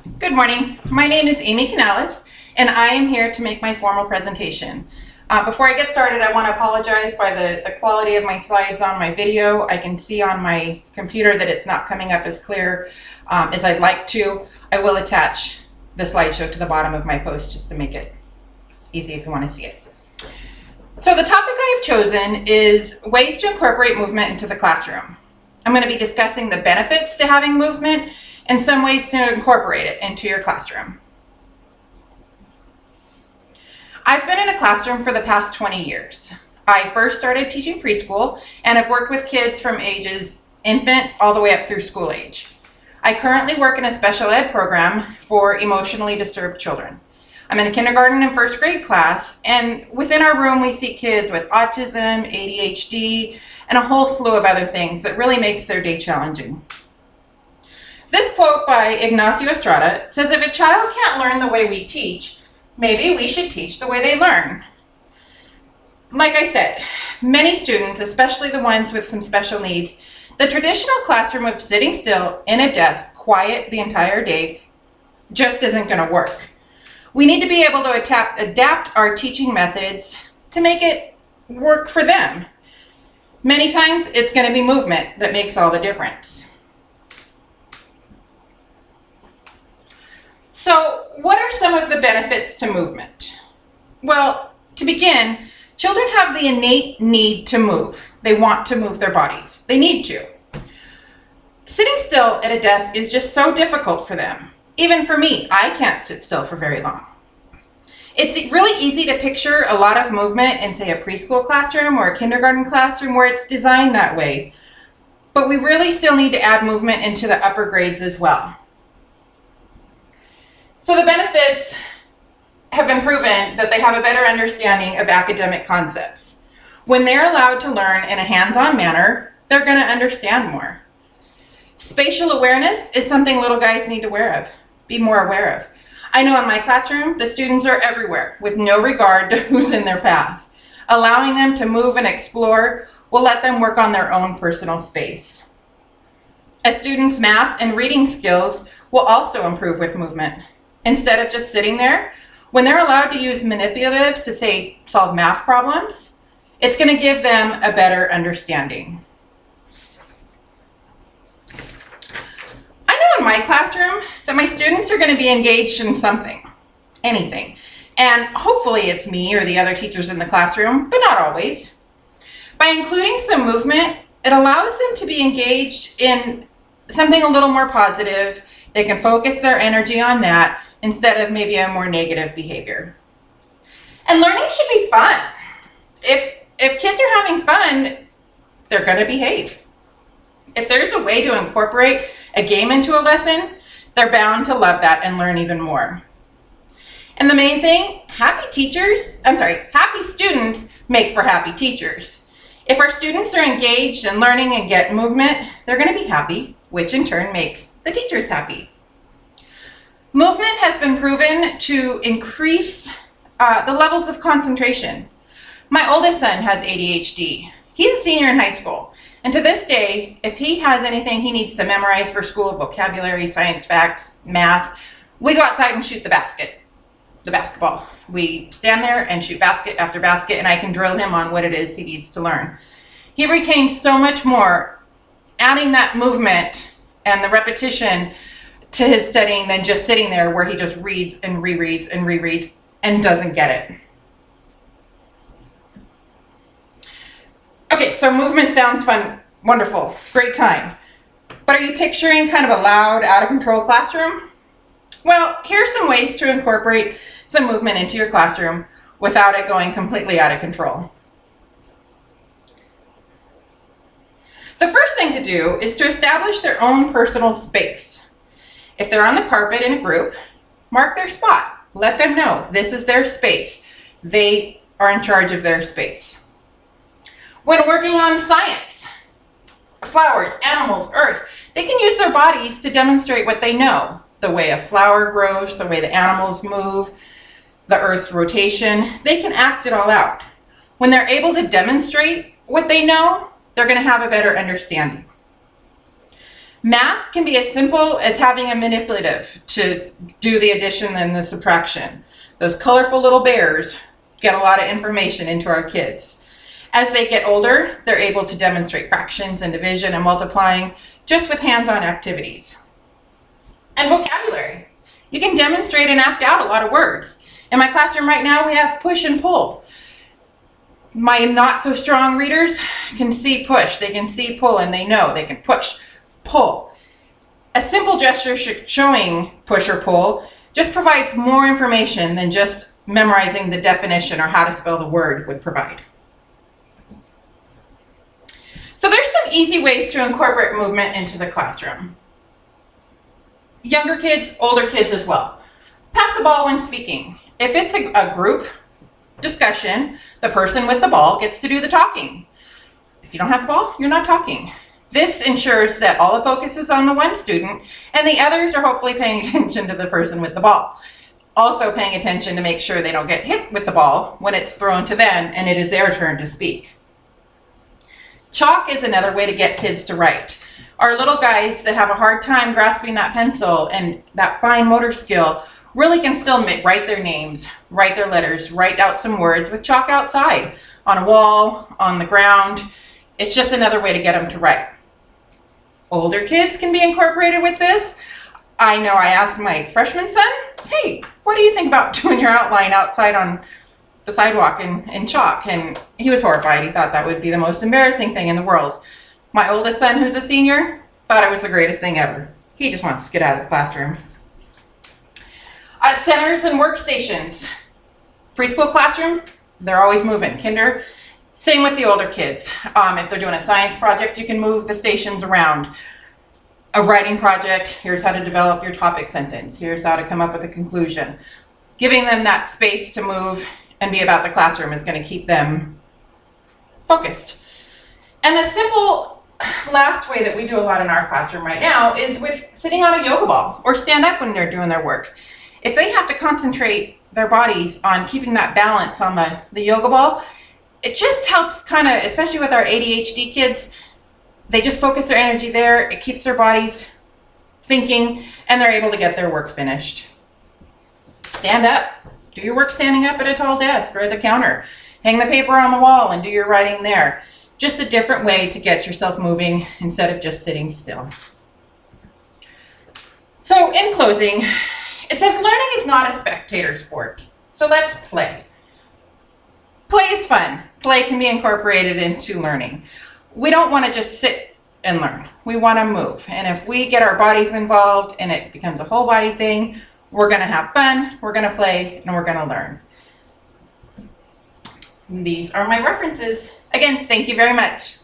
Good morning. My name is Amy Canales, and I am here to make my formal presentation. Before I get started, I want to apologize by the quality of my slides on my video. I can see on my computer that it's not coming up as clear as I'd like to. I will attach the slideshow to the bottom of my post just to make it easy if you want to see it. So the topic I have chosen is ways to incorporate movement into the classroom. I'm going to be discussing the benefits to having movement and some ways to incorporate it into your classroom. I've been in a classroom for the past 20 years. I first started teaching preschool and have worked with kids from ages infant all the way up through school age. I currently work in a special ed program for emotionally disturbed children. I'm in a kindergarten and first grade class, and within our room we see kids with autism, ADHD, and a whole slew of other things that really makes their day challenging. This quote by Ignacio Estrada says, "If a child can't learn the way we teach, maybe we should teach the way they learn." Like I said, many students, especially the ones with some special needs, the traditional classroom of sitting still in a desk, quiet the entire day, just isn't going to work. We need to be able to adapt our teaching methods to make it work for them. Many times it's going to be movement that makes all the difference. So, what are some of the benefits to movement? Well, to begin, children have the innate need to move. They want to move their bodies. They need to. Sitting still at a desk is just so difficult for them. Even for me, I can't sit still for very long. It's really easy to picture a lot of movement in, say, a preschool classroom or a kindergarten classroom where it's designed that way. But we really still need to add movement into the upper grades as well. So the benefits have been proven that they have a better understanding of academic concepts. When they're allowed to learn in a hands-on manner, they're going to understand more. Spatial awareness is something little guys need to be more aware of. I know in my classroom, the students are everywhere with no regard to who's in their path. Allowing them to move and explore will let them work on their own personal space. A student's math and reading skills will also improve with movement. Instead of just sitting there, when they're allowed to use manipulatives to, say, solve math problems, it's going to give them a better understanding. I know in my classroom that my students are going to be engaged in something, anything. And hopefully it's me or the other teachers in the classroom, but not always. By including some movement, it allows them to be engaged in something a little more positive. They can focus their energy on that instead of maybe a more negative behavior. And learning should be fun. If kids are having fun, they're going to behave. If there's a way to incorporate a game into a lesson, they're bound to love that and learn even more. And the main thing, happy students make for happy teachers. If our students are engaged in learning and get movement, they're going to be happy, which in turn makes the teachers happy. Movement has been proven to increase the levels of concentration. My oldest son has ADHD. He's a senior in high school. And to this day, if he has anything he needs to memorize for school, vocabulary, science facts, math, we go outside and shoot the basketball. We stand there and shoot basket after basket, and I can drill him on what it is he needs to learn. He retains so much more adding that movement and the repetition to his studying than just sitting there where he just reads and rereads and rereads and doesn't get it. Okay, so movement sounds fun, wonderful, great time. But are you picturing kind of a loud, out of control classroom? Well, here's some ways to incorporate some movement into your classroom without it going completely out of control. The first thing to do is to establish their own personal space. If they're on the carpet in a group, mark their spot. Let them know this is their space. They are in charge of their space. When working on science, flowers, animals, earth, they can use their bodies to demonstrate what they know. The way a flower grows, the way the animals move, the earth's rotation. They can act it all out. When they're able to demonstrate what they know, they're going to have a better understanding. Math can be as simple as having a manipulative to do the addition and the subtraction. Those colorful little bears get a lot of information into our kids. As they get older, they're able to demonstrate fractions and division and multiplying just with hands-on activities. And vocabulary. You can demonstrate and act out a lot of words. In my classroom right now, we have push and pull. My not so strong readers can see push, they can see pull, and they know they can push, pull. A simple gesture showing push or pull just provides more information than just memorizing the definition or how to spell the word would provide. So there's some easy ways to incorporate movement into the classroom. Younger kids, older kids as well. Pass the ball when speaking. If it's a group discussion, the person with the ball gets to do the talking. If you don't have the ball, you're not talking. This ensures that all the focus is on the one student and the others are hopefully paying attention to the person with the ball. Also paying attention to make sure they don't get hit with the ball when it's thrown to them and it is their turn to speak. Chalk is another way to get kids to write. Our little guys that have a hard time grasping that pencil and that fine motor skill really can still write their names, write their letters, write out some words with chalk outside, on a wall, on the ground. It's just another way to get them to write. Older kids can be incorporated with this. I know I asked my freshman son, hey, what do you think about doing your outline outside on the sidewalk in chalk? And he was horrified. He thought that would be the most embarrassing thing in the world. My oldest son, who's a senior, thought it was the greatest thing ever. He just wants to get out of the classroom. Centers and workstations. Preschool classrooms, they're always moving. Kinder, same with the older kids. If they're doing a science project, you can move the stations around. A writing project, here's how to develop your topic sentence. Here's how to come up with a conclusion. Giving them that space to move and be about the classroom is going to keep them focused. And the simple last way that we do a lot in our classroom right now is with sitting on a yoga ball or stand up when they're doing their work. If they have to concentrate their bodies on keeping that balance on the yoga ball, it just helps kind of, especially with our ADHD kids, they just focus their energy there. It keeps their bodies thinking and they're able to get their work finished. Stand up. Do your work standing up at a tall desk or at the counter. Hang the paper on the wall and do your writing there. Just a different way to get yourself moving instead of just sitting still. So in closing, it says learning is not a spectator sport. So let's play. Play is fun. Play can be incorporated into learning. We don't want to just sit and learn. We want to move. And if we get our bodies involved and it becomes a whole body thing, we're going to have fun, we're going to play, and we're going to learn. And these are my references. Again, thank you very much.